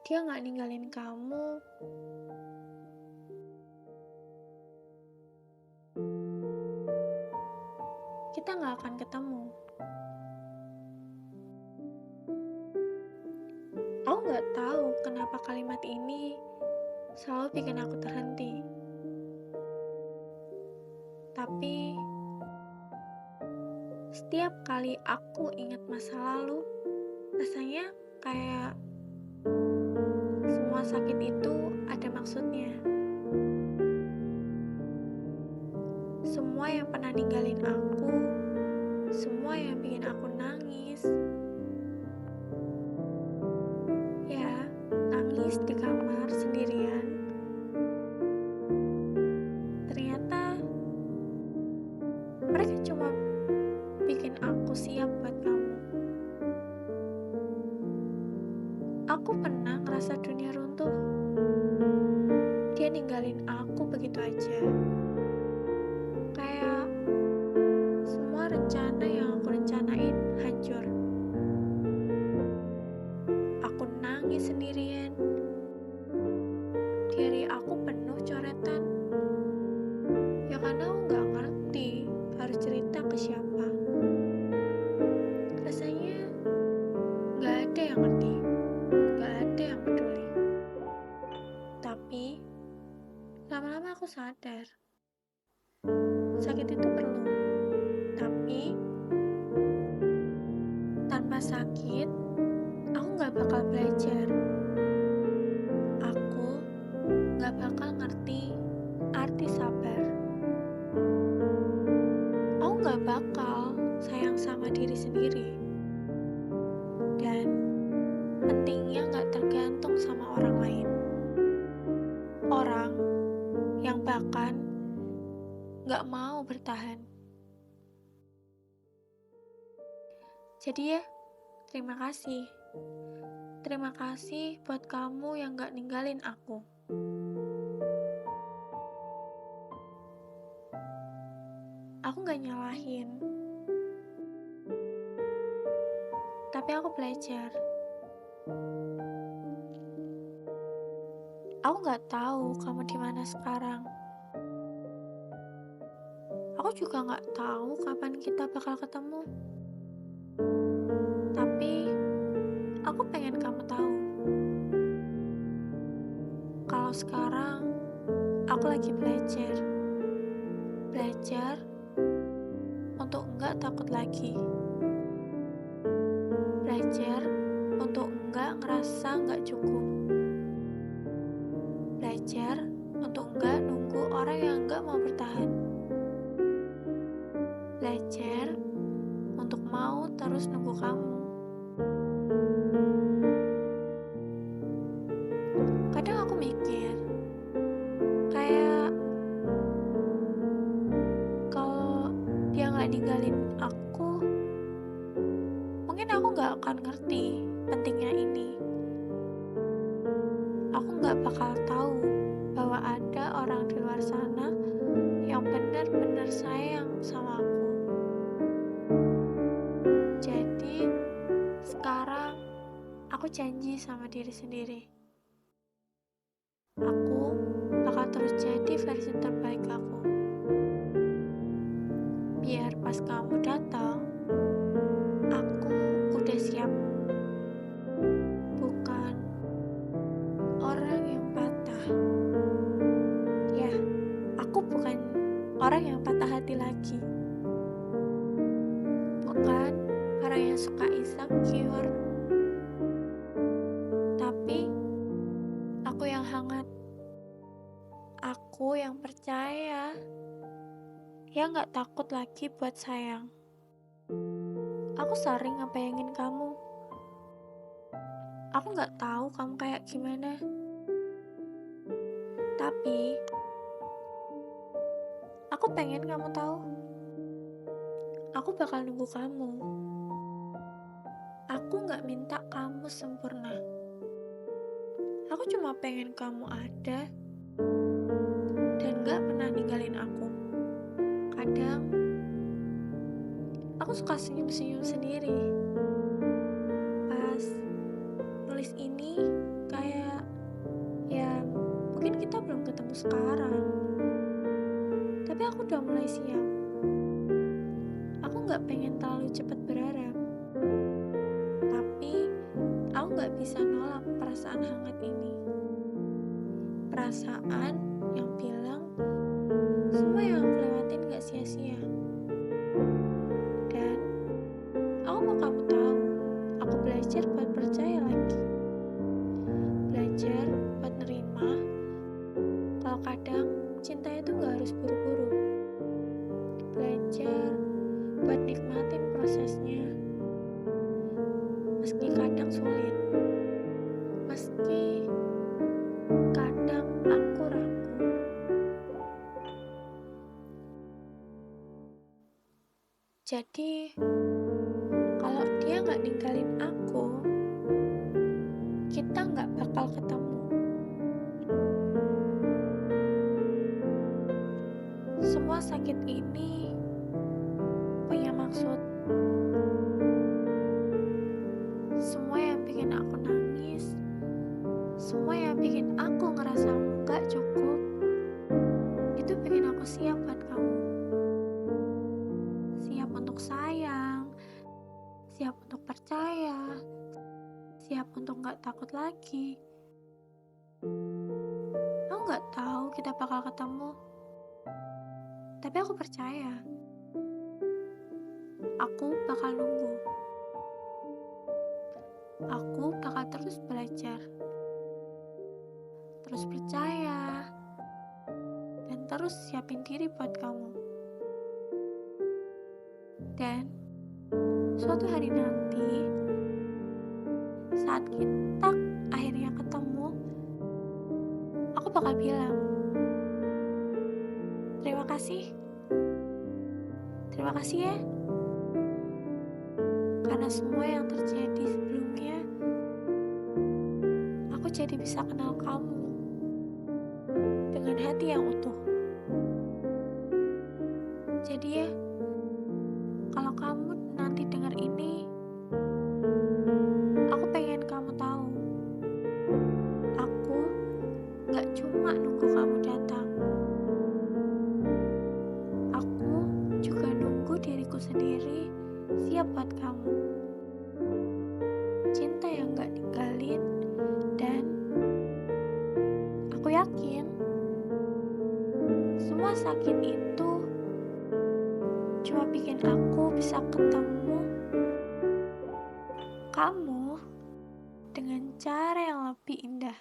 Dia nggak ninggalin kamu, kita nggak akan ketemu. Aku nggak tahu kenapa kalimat ini selalu bikin aku terhenti. Tapi setiap kali aku ingat masa lalu, rasanya kayak semua sakit itu ada maksudnya. Semua yang pernah ninggalin aku, semua yang bikin aku nangis, ya nangis di kamar sendirian. Ternyata mereka cuma bikin aku siap buat kamu. Aku pernah ngerasa dunia runtuh. Dia ninggalin aku begitu aja. Kayak semua rencana yang aku rencanain hancur. Aku nangis sendirian. Diary aku penuh coretan. Ya karena aku gak ngerti harus cerita ke siapa. Rasanya gak ada yang ngerti, gak ada yang peduli. Tapi lama-lama aku sadar sakit itu perlu. Tapi tanpa sakit aku gak bakal belajar. Aku gak bakal ngerti arti sabar. Aku gak bakal sayang sama diri sendiri. Dan pentingnya gak tergantung sama orang lain. Orang yang bahkan gak mau bertahan. Jadi ya, terima kasih. Terima kasih buat kamu yang gak ninggalin aku. Aku gak nyalahin. Tapi aku belajar. Aku gak tahu kamu di mana sekarang. Aku juga gak tahu kapan kita bakal ketemu. Tapi aku pengen kamu tahu. Kalau sekarang aku lagi belajar. Belajar untuk enggak takut lagi. Belajar untuk enggak ngerasa enggak cukup. Belajar untuk enggak nunggu orang yang enggak mau bertahan. Belajar untuk mau terus nunggu kamu. Kadang aku mikir, kayak kalau dia nggak ninggalin aku, mungkin aku nggak akan ngerti pentingnya ini. Aku nggak bakal tahu bahwa ada orang di luar sana yang benar-benar sayang sama aku. Jadi sekarang aku janji sama diri sendiri. Aku bakal terus jadi versi terbaik aku. Biar pas kamu datang, aku udah siap. Bukan orang yang patah. Ya, aku bukan orang yang patah hati lagi. Bukan orang yang suka insecure. Tapi aku yang hangat. Aku yang percaya. Yang gak takut lagi buat sayang. Aku sering ngebayangin kamu. Aku gak tahu kamu kayak gimana. Tapi aku pengen kamu tahu. Aku bakal nunggu kamu. Aku gak minta kamu sempurna. Aku cuma pengen kamu ada dan gak pernah ninggalin aku. Kadang aku suka senyum-senyum sendiri pas nulis ini, kayak sekarang. Tapi aku udah mulai siap. Aku nggak pengen terlalu cepat berharap. Tapi aku nggak bisa nolak perasaan hangat ini. Perasaan yang bilang semua yang aku lewatin gak sia-sia. Dan aku mau kamu tahu, aku belajar buat percaya lagi. Belajar buat nerima kalau kadang cinta itu gak harus buru-buru. Belajar buat nikmatin prosesnya, meski kadang sulit, meski kadang aku ragu. Jadi, kalau dia gak ninggalin aku, kita gak bakal ketemu. Semua sakit ini punya maksud. Semua yang bikin aku nangis, semua yang bikin aku ngerasa gak cukup, itu bikin aku siap buat kamu. Siap untuk sayang, siap untuk percaya, siap untuk gak takut lagi. Aku gak tahu kita bakal ketemu, tapi aku percaya. Aku bakal nunggu. Aku bakal terus belajar, terus percaya, dan terus siapin diri buat kamu. Dan suatu hari nanti, saat kita akhirnya ketemu, aku bakal bilang, terima kasih. Terima kasih ya. Karena semua yang terjadi sebelumnya, aku jadi bisa kenal kamu dengan hati yang utuh. Jadi ya, kalau kamu nanti dengar ini, aku pengen kamu tahu, aku gak cuma nunggu kamu datang. Aku juga nunggu diriku sendiri siap buat kamu. Cinta yang gak ninggalin, dan aku yakin semua sakit itu cuma bikin aku bisa ketemu kamu dengan cara yang lebih indah.